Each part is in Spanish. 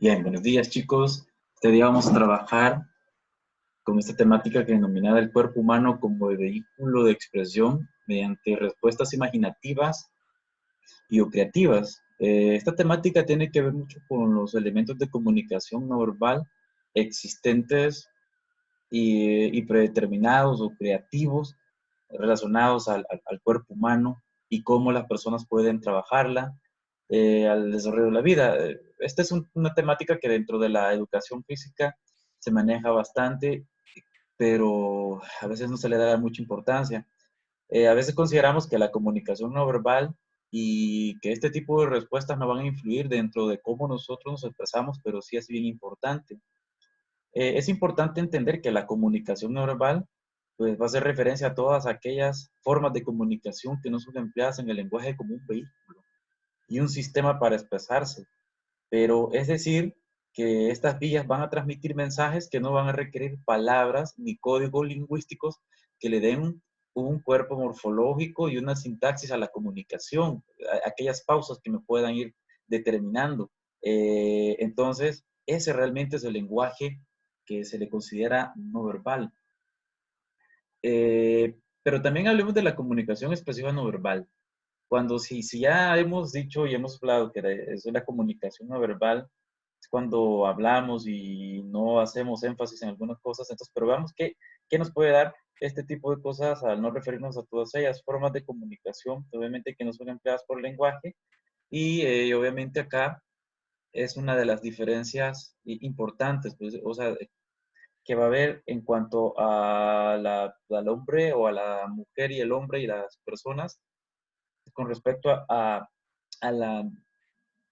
Bien, buenos días chicos. Este día vamos a trabajar con esta temática que denominada el cuerpo humano como el vehículo de expresión mediante respuestas imaginativas y o creativas. Esta temática tiene que ver mucho con los elementos de comunicación no verbal existentes y predeterminados o creativos relacionados al cuerpo humano y cómo las personas pueden trabajarla al desarrollo de la vida. Esta es una temática que dentro de la educación física se maneja bastante, pero a veces no se le da mucha importancia. A veces consideramos que la comunicación no verbal y que este tipo de respuestas no van a influir dentro de cómo nosotros nos expresamos, pero sí es bien importante. Es importante entender que la comunicación no verbal pues, va a hacer referencia a todas aquellas formas de comunicación que no son empleadas en el lenguaje como un vehículo y un sistema para expresarse. Pero es decir, que estas vías van a transmitir mensajes que no van a requerir palabras ni códigos lingüísticos que le den un cuerpo morfológico y una sintaxis a la comunicación, aquellas pausas que me puedan ir determinando. Entonces, ese realmente es el lenguaje que se le considera no verbal. Pero también hablemos de la comunicación expresiva no verbal. Cuando si ya hemos dicho y hemos hablado que es una comunicación no verbal, es cuando hablamos y no hacemos énfasis en algunas cosas, entonces, pero veamos qué nos puede dar este tipo de cosas al no referirnos a todas ellas, formas de comunicación, obviamente que no son empleadas por lenguaje, y obviamente acá es una de las diferencias importantes, pues, o sea, que va a haber en cuanto a al hombre o a la mujer y el hombre y las personas con respecto a la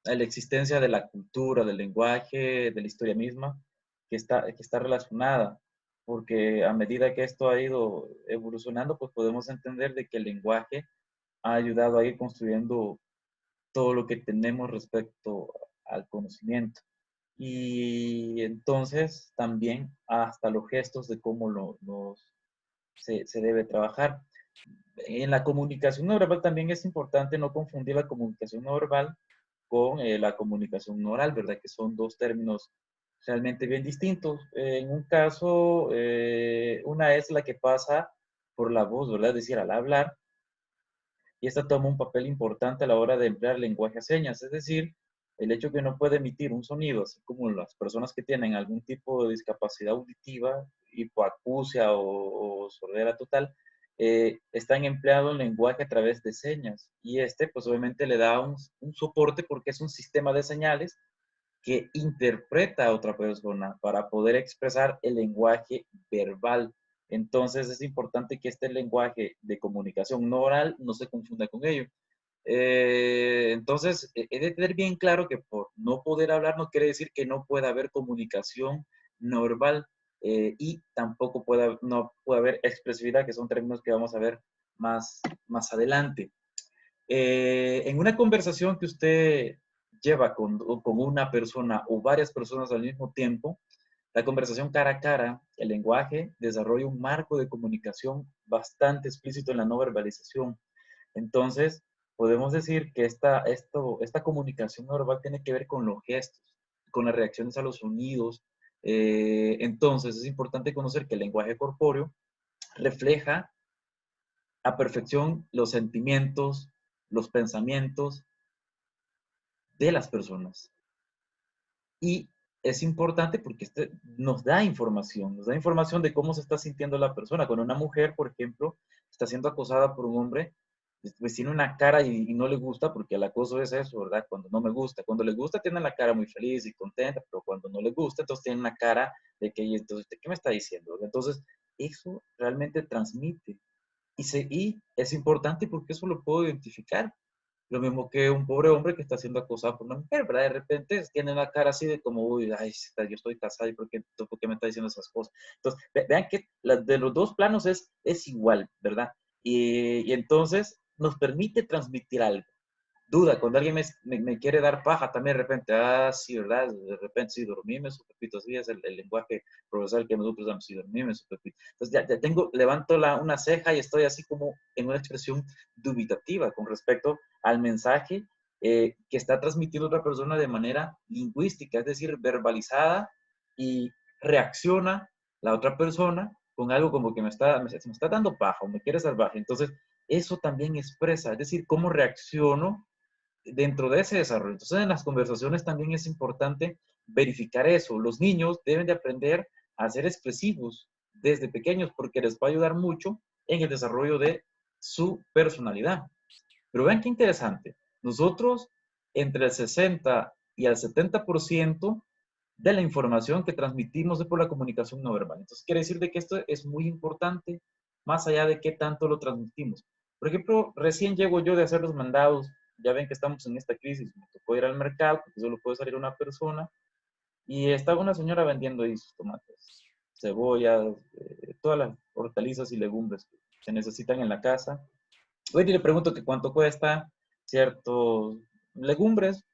existencia de la cultura, del lenguaje, de la historia misma, que está relacionada, porque a medida que esto ha ido evolucionando, pues podemos entender de que el lenguaje ha ayudado a ir construyendo todo lo que tenemos respecto al conocimiento. Y entonces también hasta los gestos de cómo se debe trabajar. En la comunicación no verbal también es importante no confundir la comunicación no verbal con la comunicación no oral, ¿verdad? Que son dos términos realmente bien distintos. En un caso, una es la que pasa por la voz, ¿verdad? Es decir, al hablar, y esta toma un papel importante a la hora de emplear lenguaje a señas, es decir, el hecho que no puede emitir un sonido, así como las personas que tienen algún tipo de discapacidad auditiva, hipoacusia o sordera total, están empleando el lenguaje a través de señas. Y este, pues obviamente le da un soporte porque es un sistema de señales que interpreta a otra persona para poder expresar el lenguaje verbal. Entonces es importante que este lenguaje de comunicación no oral no se confunda con ello. Entonces, he de tener bien claro que por no poder hablar no quiere decir que no pueda haber comunicación no verbal y tampoco no puede haber expresividad, que son términos que vamos a ver más adelante. En una conversación que usted lleva con una persona o varias personas al mismo tiempo, la conversación cara a cara, el lenguaje desarrolla un marco de comunicación bastante explícito en la no verbalización. Entonces, podemos decir que esta comunicación no verbal tiene que ver con los gestos, con las reacciones a los sonidos. Entonces, es importante conocer que el lenguaje corpóreo refleja a perfección los sentimientos, los pensamientos de las personas. Y es importante porque este nos da información de cómo se está sintiendo la persona. Cuando una mujer, por ejemplo, está siendo acosada por un hombre, pues tiene una cara y no le gusta, porque el acoso es eso, ¿verdad? Cuando no me gusta. Cuando le gusta, tiene la cara muy feliz y contenta, pero cuando no le gusta, entonces tiene una cara de que, entonces, ¿qué me está diciendo? Entonces, eso realmente transmite. Y es importante porque eso lo puedo identificar. Lo mismo que un pobre hombre que está siendo acosado por una mujer, ¿verdad? De repente tiene la cara así de como, uy, ay, yo estoy casado y por qué me está diciendo esas cosas? Entonces, vean que de los dos planos es igual, ¿verdad? Y entonces nos permite transmitir algo. Duda, cuando alguien me quiere dar paja también de repente, sí, ¿verdad? De repente sí, dormime, su pepito, sí, es el lenguaje profesor que nosotros damos, sí, dormime, su pepito. Entonces ya levanto una ceja y estoy así como en una expresión dubitativa con respecto al mensaje que está transmitiendo otra persona de manera lingüística, es decir, verbalizada, y reacciona la otra persona con algo como que se me está dando paja o me quiere salvaje. Entonces, eso también expresa, es decir, cómo reacciono dentro de ese desarrollo. Entonces, en las conversaciones también es importante verificar eso. Los niños deben de aprender a ser expresivos desde pequeños porque les va a ayudar mucho en el desarrollo de su personalidad. Pero vean qué interesante. Nosotros, entre el 60 y el 70% de la información que transmitimos es por la comunicación no verbal. Entonces, quiere decir de que esto es muy importante, más allá de qué tanto lo transmitimos. Por ejemplo, recién llego yo de hacer los mandados. Ya ven que estamos en esta crisis. Me tocó ir al mercado, porque solo puede salir una persona. Y estaba una señora vendiendo ahí sus tomates, cebollas, todas las hortalizas y legumbres que se necesitan en la casa. Hoy le pregunto que cuánto cuesta ciertos legumbres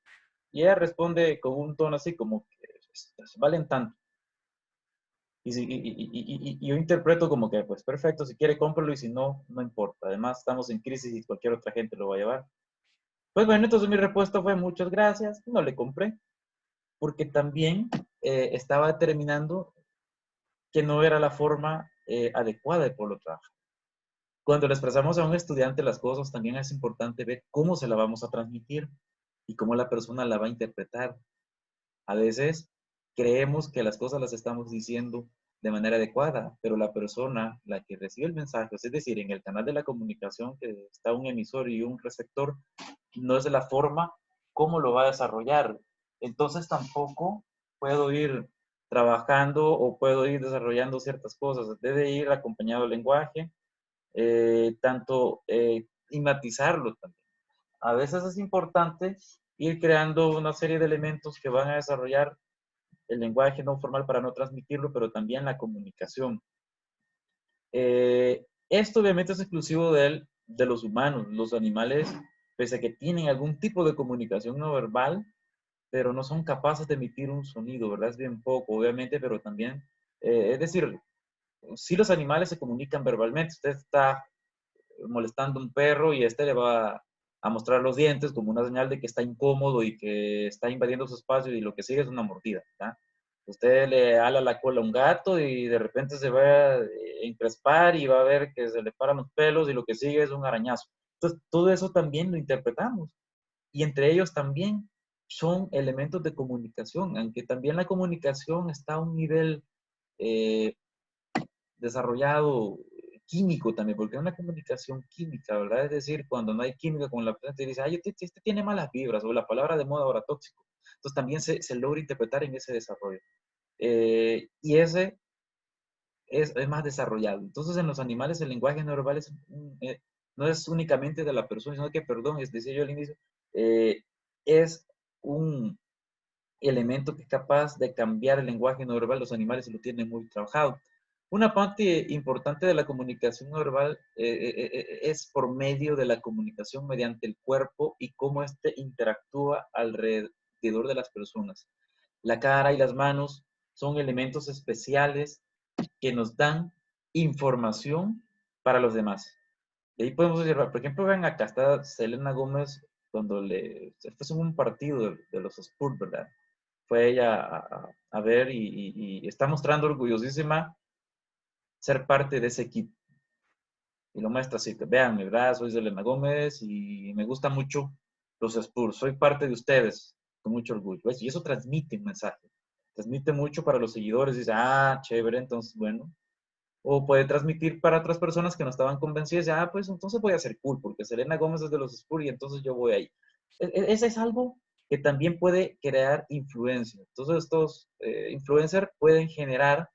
y ella responde con un tono así como que valen tanto. Y yo interpreto como que, pues perfecto, si quiere cómpralo y si no, no importa. Además, estamos en crisis y cualquier otra gente lo va a llevar. Pues bueno, entonces mi respuesta fue muchas gracias, no le compré, porque también estaba determinando que no era la forma adecuada de poderlo trabajar. Cuando le expresamos a un estudiante las cosas, también es importante ver cómo se la vamos a transmitir y cómo la persona la va a interpretar. A veces creemos que las cosas las estamos diciendo de manera adecuada, pero la persona, la que recibe el mensaje, es decir, en el canal de la comunicación que está un emisor y un receptor, no es de la forma cómo lo va a desarrollar. Entonces tampoco puedo ir trabajando o puedo ir desarrollando ciertas cosas. Debe ir acompañado del lenguaje, tanto y matizarlo también. A veces es importante ir creando una serie de elementos que van a desarrollar el lenguaje no formal para no transmitirlo, pero también la comunicación. Esto obviamente es exclusivo de los humanos. Los animales, pese a que tienen algún tipo de comunicación no verbal, pero no son capaces de emitir un sonido, ¿verdad? Es bien poco, obviamente, pero también, es decir, si los animales se comunican verbalmente, usted está molestando a un perro y este le va a mostrar los dientes como una señal de que está incómodo y que está invadiendo su espacio y lo que sigue es una mordida. ¿verdad? Usted le ala la cola a un gato y de repente se va a encrespar y va a ver que se le paran los pelos y lo que sigue es un arañazo. Entonces, todo eso también lo interpretamos y entre ellos también son elementos de comunicación, aunque también la comunicación está a un nivel eh, desarrollado químico también, porque es una comunicación química, ¿verdad? Es decir, cuando no hay química con la persona, te dice, ay, este tiene malas vibras, o la palabra de moda ahora tóxico. Entonces también se logra interpretar en ese desarrollo. Y ese es más desarrollado. Entonces en los animales el lenguaje no verbal no es únicamente de la persona, sino que, perdón, es decía yo al inicio, eh, es un elemento que es capaz de cambiar el lenguaje no verbal. Los animales lo tienen muy trabajado. Una parte importante de la comunicación no verbal es por medio de la comunicación mediante el cuerpo y cómo éste interactúa alrededor de las personas. La cara y las manos son elementos especiales que nos dan información para los demás. Y ahí podemos observar, por ejemplo, ven acá está Selena Gómez cuando esto es un partido de los Spurs, ¿verdad? Fue ella a ver y está mostrando orgullosísima ser parte de ese equipo. Y lo muestra así, que vean, ¿verdad? Soy Selena Gómez y me gusta mucho los Spurs, soy parte de ustedes, con mucho orgullo. ¿ves? Y eso transmite un mensaje, transmite mucho para los seguidores, dice, ah, chévere, entonces, bueno. O puede transmitir para otras personas que no estaban convencidas, ah, pues entonces voy a ser cool, porque Selena Gómez es de los Spurs y entonces yo voy ahí. Ese es algo que también puede crear influencia. Entonces estos influencers pueden generar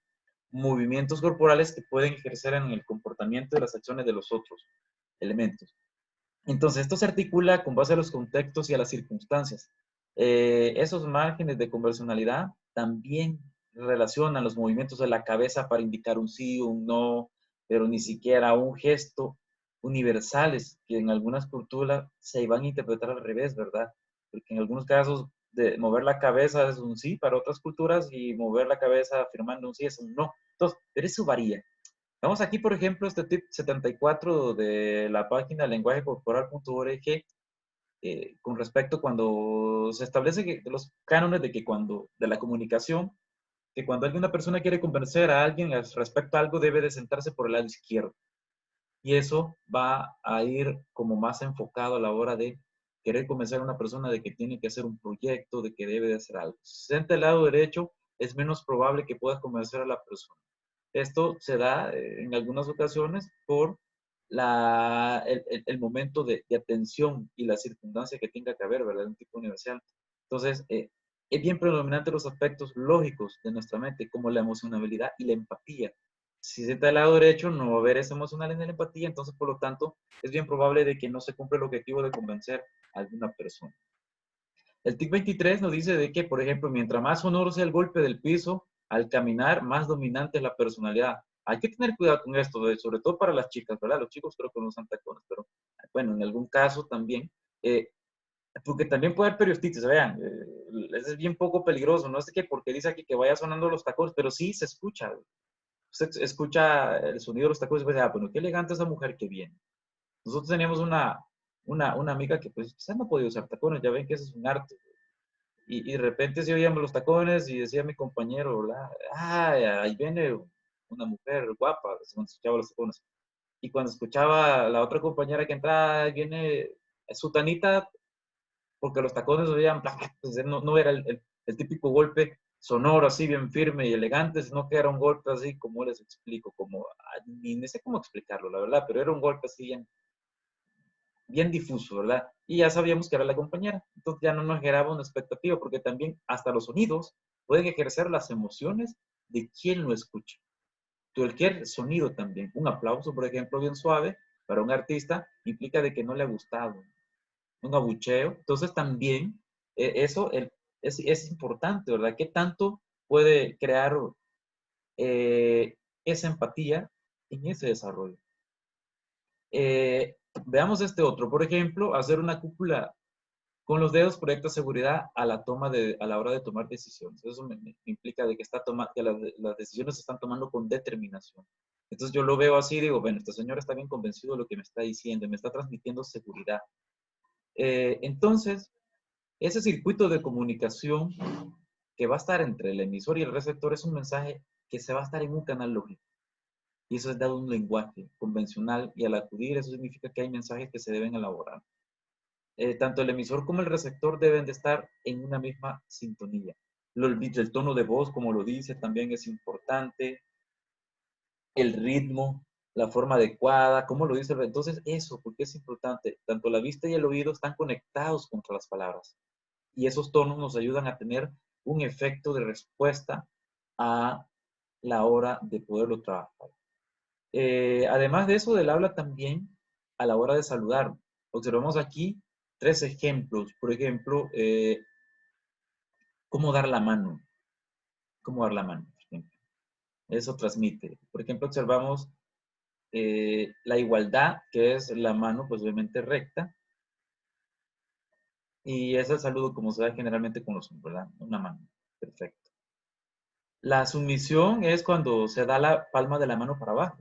movimientos corporales que pueden ejercer en el comportamiento de las acciones de los otros elementos. Entonces, esto se articula con base a los contextos y a las circunstancias. Esos márgenes de conversionalidad también relacionan los movimientos de la cabeza para indicar un sí o un no, pero ni siquiera un gesto universales que en algunas culturas se van a interpretar al revés, ¿verdad? Porque en algunos casos de mover la cabeza es un sí para otras culturas y mover la cabeza afirmando un sí es un no. Entonces, pero eso varía. Vamos aquí, por ejemplo, este tip 74 de la página lenguajecorporal.org con respecto cuando se establece que, los cánones de que cuando, de la comunicación, que cuando alguna persona quiere convencer a alguien respecto a algo, debe de sentarse por el lado izquierdo. Y eso va a ir como más enfocado a la hora de querer convencer a una persona de que tiene que hacer un proyecto, de que debe de hacer algo. Si se sienta al lado derecho, es menos probable que puedas convencer a la persona. Esto se da en algunas ocasiones por el momento de atención y la circunstancia que tenga que haber, ¿verdad? Un tipo universal. Entonces, es bien predominante los aspectos lógicos de nuestra mente, como la emocionalidad y la empatía. Si se está del lado derecho, no va a haber esa emocional en la empatía, entonces, por lo tanto, es bien probable de que no se cumpla el objetivo de convencer a alguna persona. El TIC 23 nos dice de que, por ejemplo, mientras más sonoro sea el golpe del piso, al caminar, más dominante es la personalidad. Hay que tener cuidado con esto, sobre todo para las chicas, ¿verdad? Los chicos creo que no usan tacones, pero bueno, en algún caso también, porque también puede haber periodistas, vean, es bien poco peligroso, no sé qué, porque dice aquí que vaya sonando los tacones, pero sí se escucha, usted escucha el sonido de los tacones y dice, ah, bueno, qué elegante esa mujer que viene. Nosotros teníamos una amiga que pues quizás no podía usar tacones, ya ven que ese es un arte, y de repente se oíamos los tacones y decía mi compañero, ay, ahí viene una mujer guapa, cuando escuchaba los tacones. Y cuando escuchaba la otra compañera que entraba, ahí viene sutanita, porque los tacones oían, pues no, no era el típico golpe sonoro, así bien firme y elegante, sino que era un golpe así, como les explico, como, ni sé cómo explicarlo, la verdad, pero era un golpe así bien difuso, ¿verdad? Y ya sabíamos que era la compañera. Entonces ya no nos generaba una expectativa, porque también hasta los sonidos pueden ejercer las emociones de quien lo escucha. Cualquier sonido también. Un aplauso, por ejemplo, bien suave para un artista implica de que no le ha gustado. Un abucheo. Entonces también eso es importante, ¿verdad? ¿Qué tanto puede crear eh, esa empatía en ese desarrollo? Eh, Veamos este otro. Por ejemplo, hacer una cúpula con los dedos proyecta seguridad a a la hora de tomar decisiones. Eso me implica de que, que las decisiones se están tomando con determinación. Entonces yo lo veo así, digo, bueno, este señor está bien convencido de lo que me está diciendo, me está transmitiendo seguridad. Entonces, ese circuito de comunicación que va a estar entre el emisor y el receptor es un mensaje que se va a estar en un canal lógico. Y eso es dado un lenguaje convencional y al acudir eso significa que hay mensajes que se deben elaborar. Tanto el emisor como el receptor deben de estar en una misma sintonía. El tono de voz, como lo dice, también es importante, el ritmo, la forma adecuada, como lo dice. Entonces, eso, porque es importante, tanto la vista y el oído están conectados contra las palabras. Y esos tonos nos ayudan a tener un efecto de respuesta a la hora de poderlo trabajar. Además de eso, del habla también a la hora de saludar. Observamos aquí tres ejemplos. Por ejemplo, cómo dar la mano. Cómo dar la mano, por ejemplo. Eso transmite. Por ejemplo, observamos la igualdad, que es la mano, pues obviamente recta. Y es el saludo como se da generalmente con los hombres, ¿verdad? Una mano. Perfecto. La sumisión es cuando se da la palma de la mano para abajo.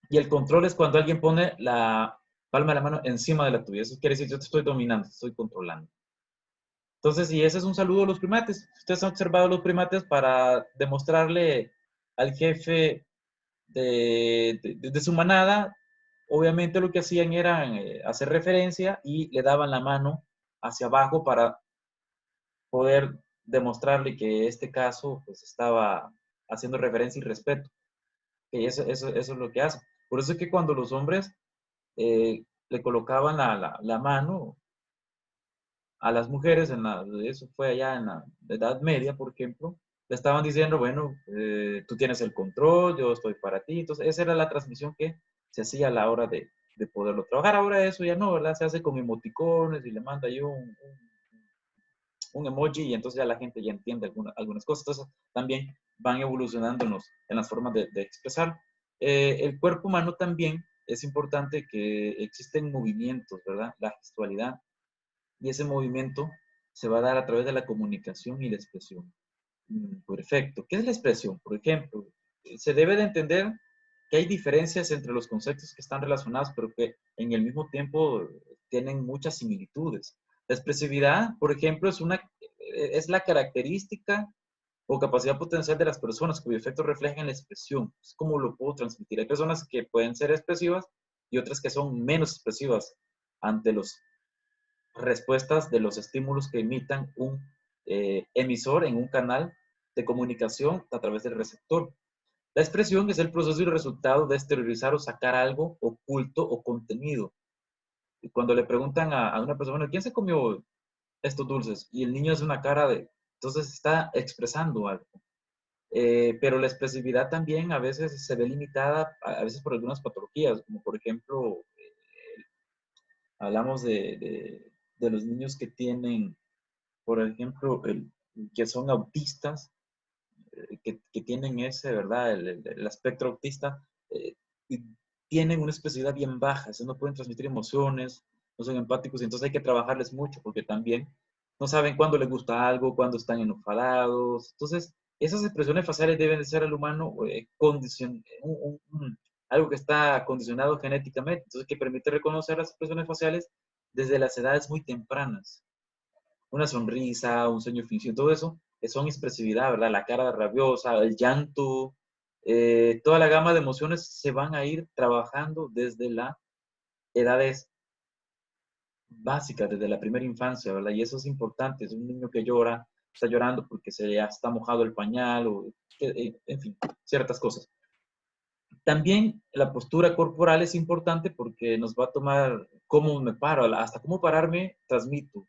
Y el control es cuando alguien pone la palma de la mano encima de la tuya. Eso quiere decir, yo te estoy dominando, te estoy controlando. Entonces, y ese es un saludo a los primates. Ustedes han observado los primates para demostrarle al jefe de su manada, obviamente lo que hacían era hacer referencia y le daban la mano hacia abajo para poder demostrarle que este caso pues estaba haciendo referencia y respeto. Que eso es lo que hace. Por eso es que cuando los hombres le colocaban la mano a las mujeres, eso fue allá en la Edad Media, por ejemplo, le estaban diciendo, bueno, tú tienes el control, yo estoy para ti. Entonces, esa era la transmisión que se hacía a la hora de poderlo trabajar. Ahora eso ya no, ¿verdad? Se hace con emoticones y le manda yo un emoji y entonces ya la gente ya entiende algunas cosas. Entonces, también van evolucionando en las formas de expresar. El cuerpo humano también es importante que existen movimientos, ¿verdad? La gestualidad y ese movimiento se va a dar a través de la comunicación y la expresión. Perfecto. ¿Qué es la expresión? Por ejemplo, se debe de entender que hay diferencias entre los conceptos que están relacionados, pero que en el mismo tiempo tienen muchas similitudes. La expresividad, por ejemplo, es la característica o capacidad potencial de las personas cuyo efecto refleja en la expresión. Es como lo puedo transmitir. Hay personas que pueden ser expresivas y otras que son menos expresivas ante las respuestas de los estímulos que emitan un emisor en un canal de comunicación a través del receptor. La expresión es el proceso y el resultado de exteriorizar o sacar algo oculto o contenido. Y cuando le preguntan a una persona, ¿quién se comió estos dulces? Y el niño hace una cara de, entonces está expresando algo. Pero la expresividad también a veces se ve limitada, a veces por algunas patologías, como por ejemplo, hablamos de los niños que tienen, por ejemplo, que son autistas, que tienen ese, ¿verdad? El espectro autista, y tienen una expresividad bien baja, no pueden transmitir emociones, no son empáticos, entonces hay que trabajarles mucho porque también no saben cuándo les gusta algo, cuándo están enfadados. Entonces, esas expresiones faciales deben de ser al humano algo que está condicionado genéticamente, entonces que permite reconocer las expresiones faciales desde las edades muy tempranas. Una sonrisa, un sueño fingido, todo eso son expresividad, ¿verdad? La cara rabiosa, el llanto, toda la gama de emociones se van a ir trabajando desde las edades básicas, desde la primera infancia, ¿verdad? Y eso es importante. Es un niño que llora, está llorando porque se ya está mojado el pañal, o, en fin, ciertas cosas. También la postura corporal es importante porque nos va a tomar cómo me paro, hasta cómo pararme, transmito.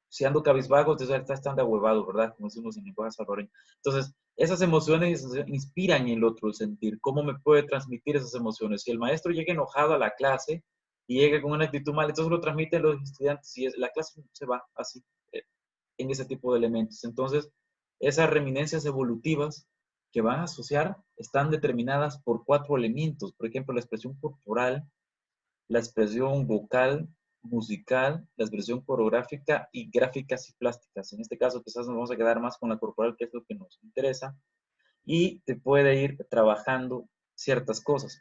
Si ando cabizbajo, entonces está anda huevado, ¿verdad? Como decimos en lenguaje salvadoreño. Entonces, esas emociones inspiran en el otro el sentir. ¿Cómo me puede transmitir esas emociones? Si el maestro llega enojado a la clase y llega con una actitud mal, entonces lo transmiten los estudiantes y la clase se va así, en ese tipo de elementos. Entonces, esas reminencias evolutivas que van a asociar están determinadas por 4 elementos. Por ejemplo, la expresión corporal, la expresión vocal, musical, la expresión coreográfica y gráficas y plásticas. En este caso, quizás nos vamos a quedar más con la corporal, que es lo que nos interesa, y te puede ir trabajando ciertas cosas.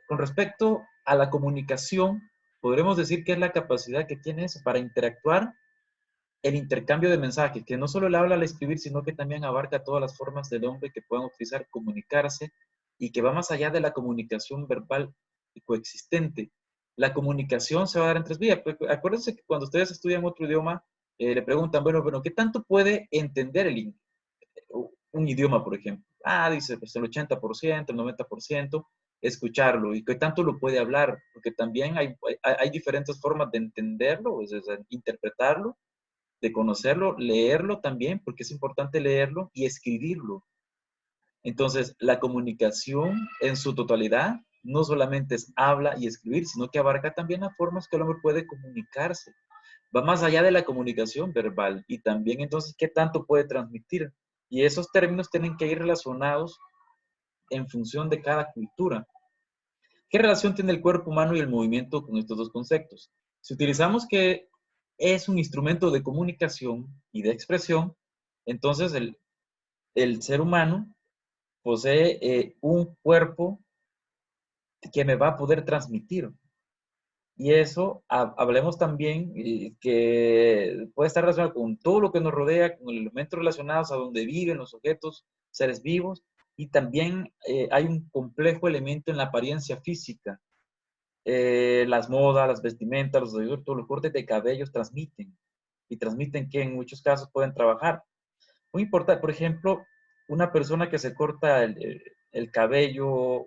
Con respecto a la comunicación, podremos decir que es la capacidad que tienes para interactuar, el intercambio de mensajes, que no solo le habla al escribir, sino que también abarca todas las formas del hombre que puedan utilizar comunicarse y que va más allá de la comunicación verbal y coexistente. La comunicación se va a dar en 3 vías. Acuérdense que cuando ustedes estudian otro idioma, le preguntan, bueno, ¿qué tanto puede entender un idioma, por ejemplo? Dice, pues el 80%, el 90%, escucharlo. ¿Y qué tanto lo puede hablar? Porque también hay diferentes formas de entenderlo, es decir, interpretarlo, de conocerlo, leerlo también, porque es importante leerlo y escribirlo. Entonces, la comunicación en su totalidad no solamente es habla y escribir, sino que abarca también las formas que el hombre puede comunicarse. Va más allá de la comunicación verbal y también entonces qué tanto puede transmitir. Y esos términos tienen que ir relacionados en función de cada cultura. ¿Qué relación tiene el cuerpo humano y el movimiento con estos 2 conceptos? Si utilizamos que es un instrumento de comunicación y de expresión, entonces el ser humano posee un cuerpo que me va a poder transmitir. Y eso, hablemos también que puede estar relacionado con todo lo que nos rodea, con elementos relacionados a donde viven los objetos, seres vivos, y también hay un complejo elemento en la apariencia física. Las modas, las vestimentas, todos los cortes de cabellos transmiten, y transmiten que en muchos casos pueden trabajar. Muy importante, por ejemplo, una persona que se corta el cabello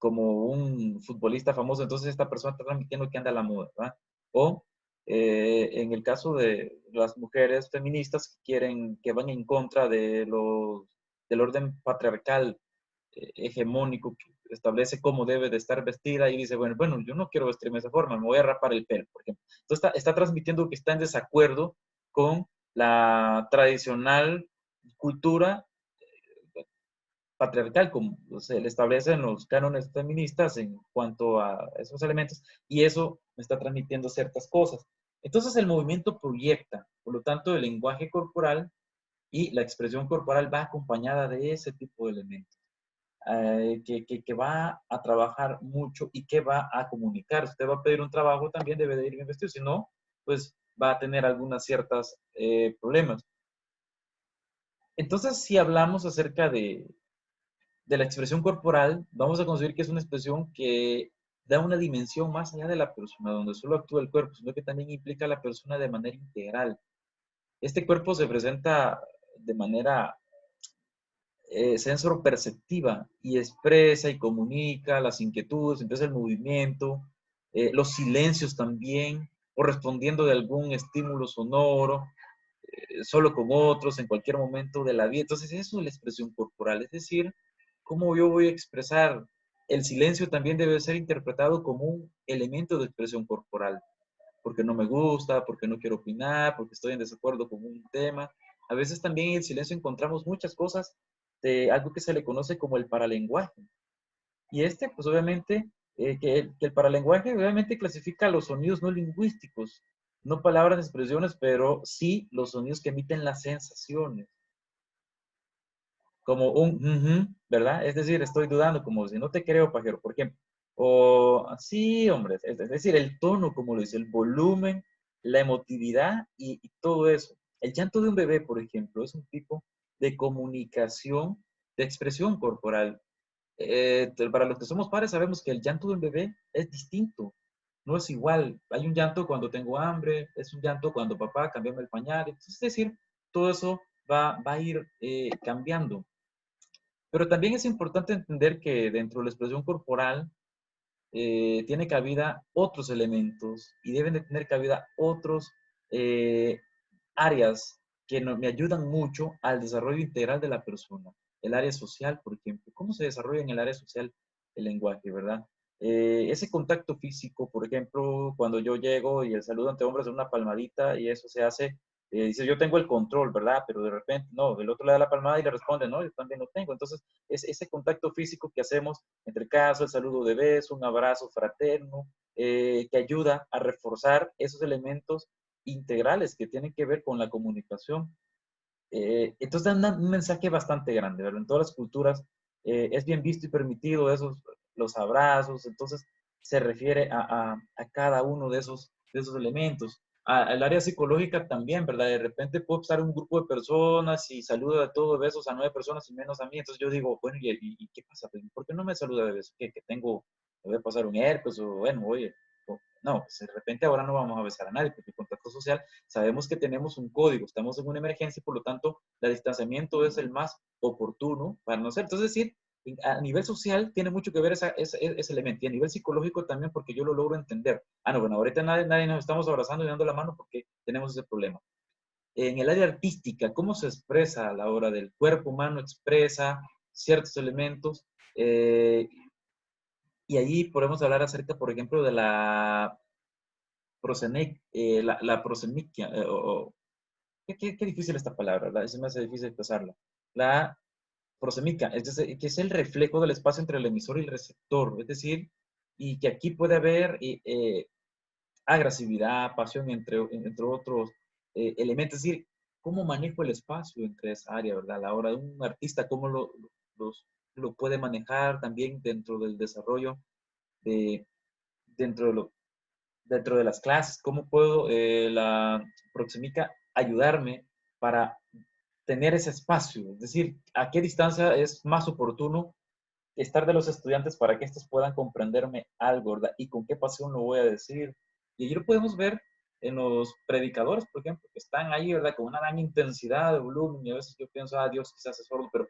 como un futbolista famoso, entonces esta persona está transmitiendo que anda a la moda, ¿verdad? O en el caso de las mujeres feministas que quieren, que van en contra del orden patriarcal hegemónico que establece cómo debe de estar vestida y dice, bueno, yo no quiero vestirme de esa forma, me voy a rapar el pelo, por ejemplo. Entonces está transmitiendo que está en desacuerdo con la tradicional cultura patriarcal, como se le establece en los cánones feministas en cuanto a esos elementos, y eso me está transmitiendo ciertas cosas. Entonces el movimiento proyecta, por lo tanto el lenguaje corporal y la expresión corporal va acompañada de ese tipo de elementos. que va a trabajar mucho y que va a comunicar. Si usted va a pedir un trabajo, también debe de ir bien vestido, si no, pues va a tener algunas ciertas problemas. Entonces, si hablamos acerca de la expresión corporal, vamos a considerar que es una expresión que da una dimensión más allá de la persona, donde solo actúa el cuerpo, sino que también implica a la persona de manera integral. Este cuerpo se presenta de manera sensor-perceptiva y expresa y comunica las inquietudes, empieza el movimiento, los silencios también, o respondiendo de algún estímulo sonoro, solo con otros, en cualquier momento de la vida. Entonces, eso es la expresión corporal, es decir, cómo yo voy a expresar. El silencio también debe ser interpretado como un elemento de expresión corporal, porque no me gusta, porque no quiero opinar, porque estoy en desacuerdo con un tema. A veces también en el silencio encontramos muchas cosas de algo que se le conoce como el paralenguaje. Y este, pues obviamente, que el paralenguaje obviamente clasifica los sonidos no lingüísticos, no palabras, expresiones, pero sí los sonidos que emiten las sensaciones, como un ¿verdad? Es decir, estoy dudando, como si no te creo, pajero, por ejemplo. O sí, hombre, es decir, el tono, como lo dice, el volumen, la emotividad y todo eso. El llanto de un bebé, por ejemplo, es un tipo de comunicación, de expresión corporal. Para los que somos padres sabemos que el llanto de un bebé es distinto, no es igual. Hay un llanto cuando tengo hambre, es un llanto cuando papá cambiame el pañal. Entonces, es decir, todo eso va a ir cambiando. Pero también es importante entender que dentro de la expresión corporal tiene cabida otros elementos y deben de tener cabida otros eh, áreas que me ayudan mucho al desarrollo integral de la persona. El área social, por ejemplo. ¿Cómo se desarrolla en el área social el lenguaje, verdad? Ese contacto físico, por ejemplo, cuando yo llego y el saludo ante hombres es una palmadita y eso se hace, dice yo tengo el control, ¿verdad? Pero de repente, no, el otro le da la palmada y le responde, no, yo también lo tengo. Entonces, es ese contacto físico que hacemos entre caso, el saludo de beso, un abrazo fraterno, que ayuda a reforzar esos elementos integrales que tienen que ver con la comunicación. Entonces da un mensaje bastante grande, ¿verdad? En todas las culturas es bien visto y permitido esos, los abrazos, entonces se refiere a cada uno de esos elementos. Al área psicológica también, ¿verdad? De repente puedo estar en un grupo de personas y saludo de todos besos a 9 personas y menos a mí, entonces yo digo, bueno, ¿y qué pasa? ¿Por qué no me saluda de besos? ¿Que tengo, me voy a pasar un herpes o bueno, oye, no, pues de repente ahora no vamos a besar a nadie porque el contacto social sabemos que tenemos un código, estamos en una emergencia y por lo tanto el distanciamiento es el más oportuno para no ser. Entonces, es decir, a nivel social tiene mucho que ver ese elemento y a nivel psicológico también porque yo lo logro entender. Ah, no, bueno, ahorita nadie nos estamos abrazando y dando la mano porque tenemos ese problema. En el área artística, ¿cómo se expresa a la hora del cuerpo humano? Expresa ciertos elementos y ahí podemos hablar acerca, por ejemplo, de la la proseniquia, qué difícil esta palabra, ¿verdad? Es más difícil expresarla. La prosemica, es decir, que es el reflejo del espacio entre el emisor y el receptor, es decir, y que aquí puede haber agresividad, pasión, entre otros elementos, es decir, cómo manejo el espacio entre esa área, ¿verdad? A la hora de un artista, cómo los, lo puede manejar también dentro del desarrollo, de, dentro de lo dentro de las clases, cómo puedo la proxemica ayudarme para tener ese espacio, es decir, a qué distancia es más oportuno estar de los estudiantes para que estos puedan comprenderme algo, ¿verdad? Y con qué pasión lo voy a decir. Y allí lo podemos ver en los predicadores, por ejemplo, que están ahí, ¿verdad? Con una gran intensidad de volumen y a veces yo pienso, ah, Dios quizás es sordo, pero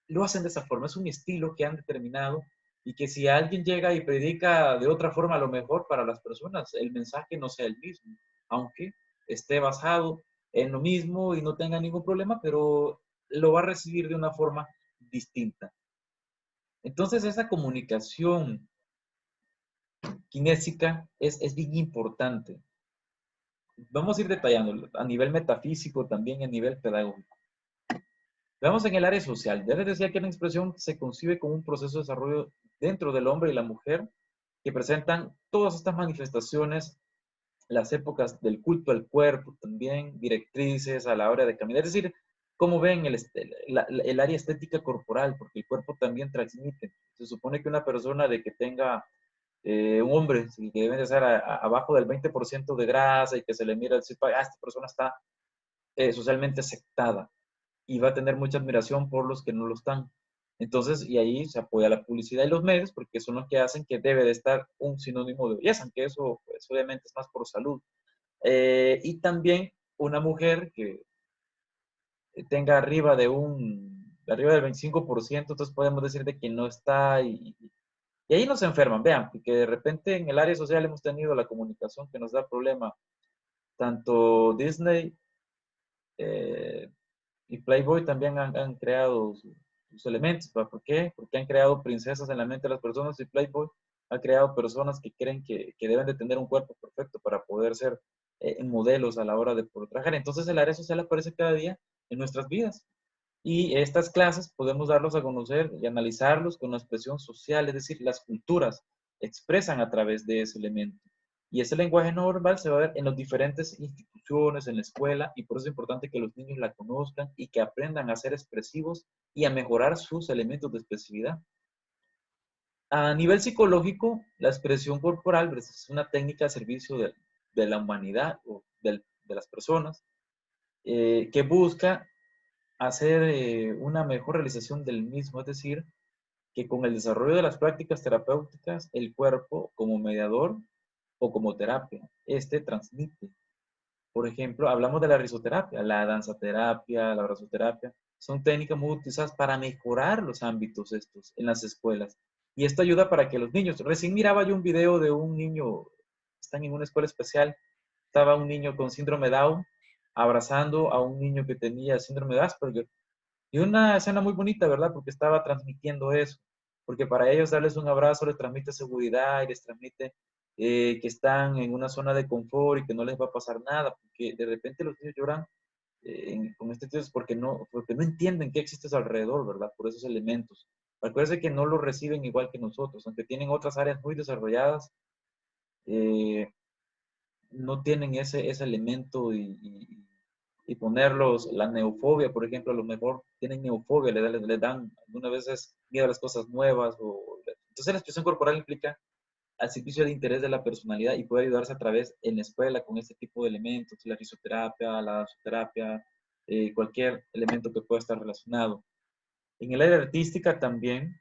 lo hacen de esa forma, es un estilo que han determinado y que si alguien llega y predica de otra forma, a lo mejor para las personas el mensaje no sea el mismo, aunque esté basado en lo mismo y no tenga ningún problema, pero lo va a recibir de una forma distinta. Entonces, esa comunicación kinésica es bien importante. Vamos a ir detallando a nivel metafísico, también a nivel pedagógico. Veamos en el área social. Ya les decía que la expresión se concibe como un proceso de desarrollo dentro del hombre y la mujer que presentan todas estas manifestaciones, las épocas del culto al cuerpo también, directrices a la hora de caminar. Es decir, ¿Cómo ven el área estética corporal? Porque el cuerpo también transmite. Se supone que una persona de que tenga un hombre que debe de ser abajo del 20% de grasa y que se le mira el six-pack, esta persona está socialmente aceptada y va a tener mucha admiración por los que no lo están. Entonces, y ahí se apoya la publicidad y los medios porque son los que hacen que debe de estar un sinónimo de belleza, aunque eso pues, obviamente es más por salud. Y también una mujer que tenga arriba del 25%, entonces podemos decir de que no está y ahí nos enferman, vean, porque de repente en el área social hemos tenido la comunicación que nos da problema, tanto Disney eh, y Playboy también han creado sus elementos, ¿va? ¿Por qué? Porque han creado princesas en la mente de las personas y Playboy ha creado personas que creen que deben de tener un cuerpo perfecto para poder ser modelos a la hora de poder trabajar. Entonces el área social aparece cada día en nuestras vidas. Y estas clases podemos darlos a conocer y analizarlos con una expresión social, es decir, las culturas expresan a través de ese elemento. Y ese lenguaje no verbal se va a ver en las diferentes instituciones, en la escuela, y por eso es importante que los niños la conozcan y que aprendan a ser expresivos y a mejorar sus elementos de expresividad. A nivel psicológico, la expresión corporal es una técnica de servicio de la humanidad o de las personas que busca hacer una mejor realización del mismo, es decir, que con el desarrollo de las prácticas terapéuticas, el cuerpo como mediador o como terapia, este transmite. Por ejemplo, hablamos de la risoterapia, la danzaterapia, la brazoterapia, son técnicas muy utilizadas para mejorar los ámbitos estos en las escuelas. Y esto ayuda para que los niños, recién miraba yo un video de un niño, están en una escuela especial, estaba un niño con síndrome Down abrazando a un niño que tenía síndrome de Asperger. Y una escena muy bonita, ¿verdad? Porque estaba transmitiendo eso. Porque para ellos darles un abrazo les transmite seguridad y les transmite que están en una zona de confort y que no les va a pasar nada. Porque de repente los niños lloran con este tipo porque no entienden qué existe alrededor, ¿verdad? Por esos elementos. Acuérdense que no lo reciben igual que nosotros, aunque tienen otras áreas muy desarrolladas, eh, no tienen ese elemento y ponerlos, la neofobia, por ejemplo, a lo mejor tienen neofobia, le dan algunas veces miedo a las cosas nuevas. Entonces la expresión corporal implica al servicio de interés de la personalidad y puede ayudarse a través en la escuela con este tipo de elementos, la fisioterapia, la danzoterapia, cualquier elemento que pueda estar relacionado. En el área artística también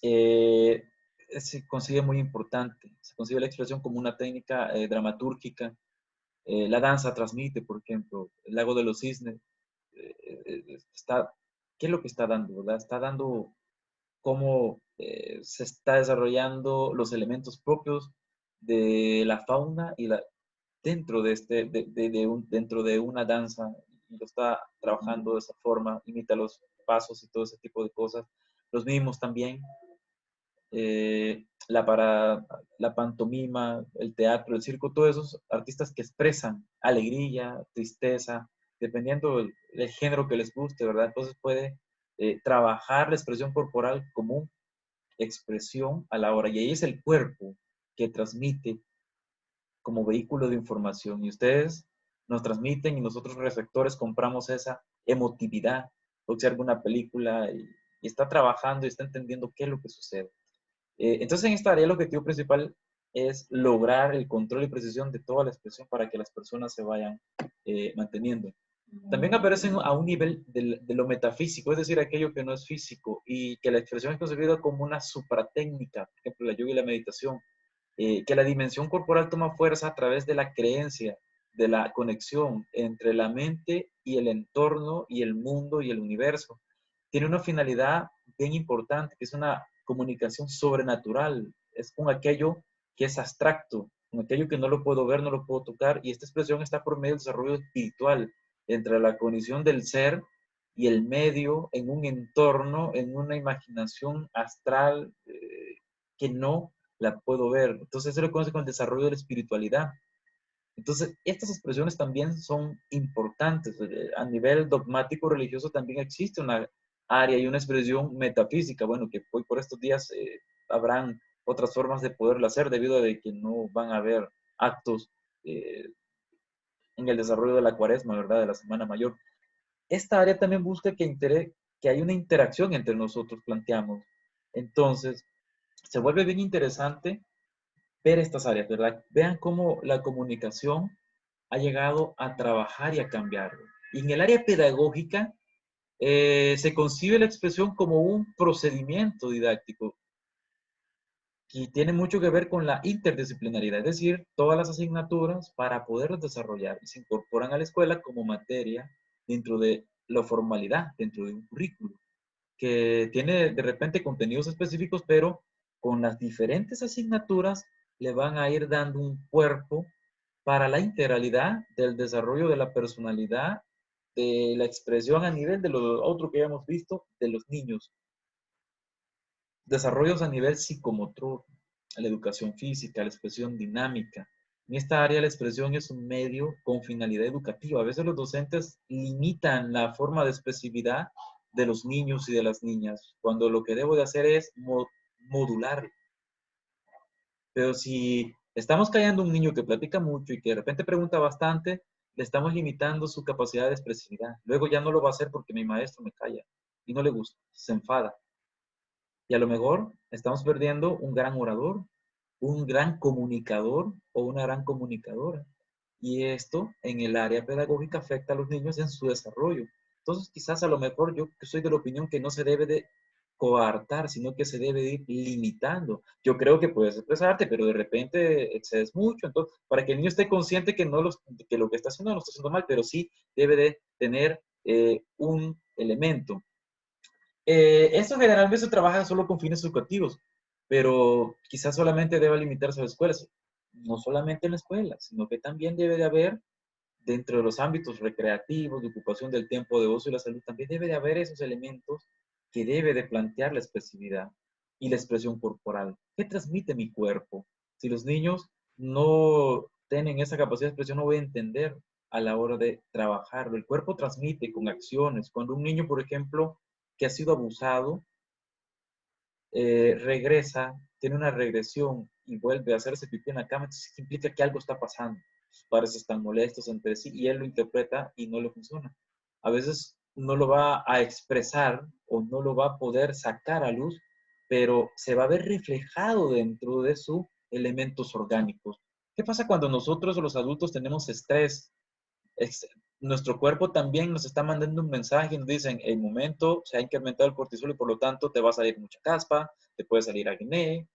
eh, se consigue muy importante, se consigue la expresión como una técnica dramatúrgica. La danza transmite, por ejemplo, el lago de los cisnes, está, ¿qué es lo que está dando? ¿Verdad? Está dando cómo se está desarrollando los elementos propios de la fauna y dentro dentro de una danza, y lo está trabajando de esa forma, imita los pasos y todo ese tipo de cosas. Los mimos también, la pantomima, el teatro, el circo, todos esos artistas que expresan alegría, tristeza, dependiendo del género que les guste, ¿verdad? Entonces puede trabajar la expresión corporal como expresión a la hora. Y ahí es el cuerpo que transmite como vehículo de información. Y ustedes nos transmiten y nosotros receptores compramos esa emotividad. Observa una película y está trabajando y está entendiendo qué es lo que sucede. Entonces, en esta área el objetivo principal es lograr el control y precisión de toda la expresión para que las personas se vayan manteniendo. También aparecen a un nivel de lo metafísico, es decir, aquello que no es físico y que la expresión es concebida como una supratécnica, por ejemplo, la yoga y la meditación, que la dimensión corporal toma fuerza a través de la creencia, de la conexión entre la mente y el entorno y el mundo y el universo. Tiene una finalidad bien importante, que es una comunicación sobrenatural, es con aquello que es abstracto, con aquello que no lo puedo ver, no lo puedo tocar, y esta expresión está por medio del desarrollo espiritual, entre la condición del ser y el medio, en un entorno, en una imaginación astral que no la puedo ver. Entonces, eso lo conoce con el desarrollo de la espiritualidad. Entonces, estas expresiones también son importantes. A nivel dogmático religioso también existe una área y una expresión metafísica. Bueno, que hoy por estos días habrán otras formas de poderlo hacer debido a que no van a haber actos en el desarrollo de la cuaresma, ¿verdad? De la Semana Mayor. esta área también busca que haya una interacción entre nosotros, planteamos. Entonces, se vuelve bien interesante ver estas áreas, ¿verdad? Vean cómo la comunicación ha llegado a trabajar y a cambiarlo. Y en el área pedagógica se concibe la expresión como un procedimiento didáctico y tiene mucho que ver con la interdisciplinaridad, es decir, todas las asignaturas para poder desarrollar y se incorporan a la escuela como materia dentro de la formalidad, dentro de un currículo, que tiene de repente contenidos específicos, pero con las diferentes asignaturas le van a ir dando un cuerpo para la integralidad del desarrollo de la personalidad, de la expresión a nivel de lo otro que ya hemos visto, de los niños. Desarrollos a nivel psicomotor, la educación física, la expresión dinámica. En esta área la expresión es un medio con finalidad educativa. A veces los docentes limitan la forma de expresividad de los niños y de las niñas, cuando lo que debo de hacer es modular. Pero si estamos callando a un niño que platica mucho y que de repente pregunta bastante, le estamos limitando su capacidad de expresividad. Luego ya no lo va a hacer porque mi maestro me calla y no le gusta, se enfada. Y a lo mejor estamos perdiendo un gran orador, un gran comunicador o una gran comunicadora. Y esto en el área pedagógica afecta a los niños en su desarrollo. Entonces, quizás a lo mejor yo soy de la opinión que no se debe de coartar, sino que se debe de ir limitando. Yo creo que puedes expresarte, pero de repente excedes mucho. Entonces, para que el niño esté consciente que, que lo que está haciendo no lo está haciendo mal, pero sí debe de tener un elemento. Esto generalmente se trabaja solo con fines educativos, pero quizás solamente deba limitarse a las escuelas. No solamente en la escuela, sino que también debe de haber, dentro de los ámbitos recreativos, de ocupación del tiempo de ocio y la salud, también debe de haber esos elementos que debe de plantear la expresividad y la expresión corporal. ¿Qué transmite mi cuerpo? Si los niños no tienen esa capacidad de expresión, no voy a entender a la hora de trabajarlo. El cuerpo transmite con acciones. Cuando un niño, por ejemplo, que ha sido abusado, regresa, tiene una regresión y vuelve a hacerse pipí en la cama, entonces implica que algo está pasando. Sus padres están molestos entre sí y él lo interpreta y no le funciona. A veces no lo va a expresar o no lo va a poder sacar a luz, pero se va a ver reflejado dentro de sus elementos orgánicos. ¿Qué pasa cuando nosotros los adultos tenemos estrés? es- Nuestro cuerpo también nos está mandando un mensaje y nos dicen, en el momento se ha incrementado el cortisol y por lo tanto te va a salir mucha caspa, te puede salir acné,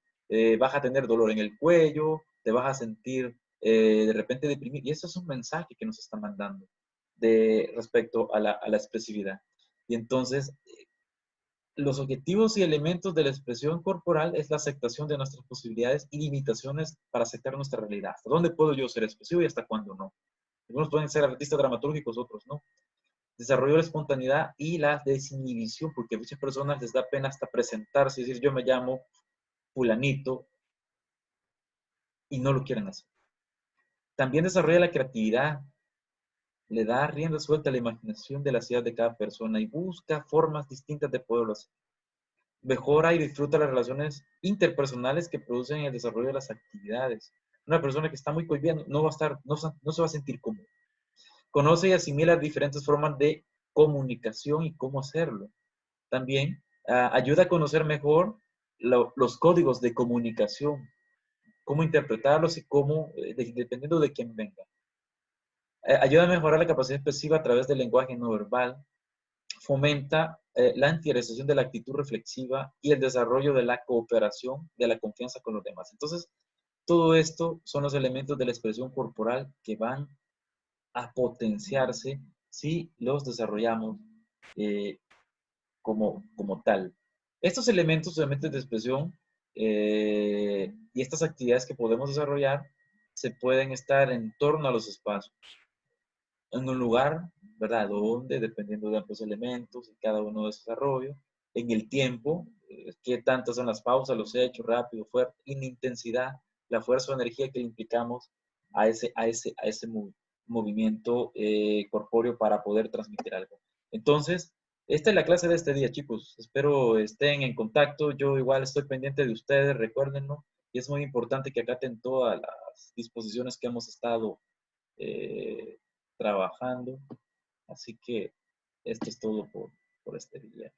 vas a tener dolor en el cuello, te vas a sentir de repente deprimido. Y eso es un mensaje que nos está mandando respecto a la expresividad. Y entonces, los objetivos y elementos de la expresión corporal es la aceptación de nuestras posibilidades y limitaciones para aceptar nuestra realidad. ¿Hasta dónde puedo yo ser expresivo y hasta cuándo no? Algunos pueden ser artistas dramatúrgicos, otros no. Desarrollo de la espontaneidad y la desinhibición, porque a muchas personas les da pena hasta presentarse y decir yo me llamo fulanito y no lo quieren hacer. También desarrolla la creatividad, le da rienda suelta a la imaginación de la ciudad de cada persona y busca formas distintas de poderlo hacer. Mejora y disfruta las relaciones interpersonales que producen el desarrollo de las actividades. Una persona que está muy cohibida no va a estar, no se va a sentir cómodo. Conoce y asimila diferentes formas de comunicación y cómo hacerlo. También ayuda a conocer mejor los códigos de comunicación, cómo interpretarlos y cómo, dependiendo de quién venga. Ayuda a mejorar la capacidad expresiva a través del lenguaje no verbal, fomenta la antirealización de la actitud reflexiva y el desarrollo de la cooperación, de la confianza con los demás. Entonces, todo esto son los elementos de la expresión corporal que van a potenciarse si los desarrollamos eh, como tal. Estos elementos obviamente de expresión y estas actividades que podemos desarrollar se pueden estar en torno a los espacios, en un lugar, ¿verdad? Donde, dependiendo de ambos elementos y cada uno de desarrollo, en el tiempo, qué tantas son las pausas, los hechos, rápido, fuerte, y en intensidad, la fuerza o energía que le implicamos a ese movimiento corpóreo para poder transmitir algo. Entonces, esta es la clase de este día, chicos. Espero estén en contacto. Yo igual estoy pendiente de ustedes, recuérdenlo. Y es muy importante que acaten todas las disposiciones que hemos estado trabajando. Así que esto es todo por este día.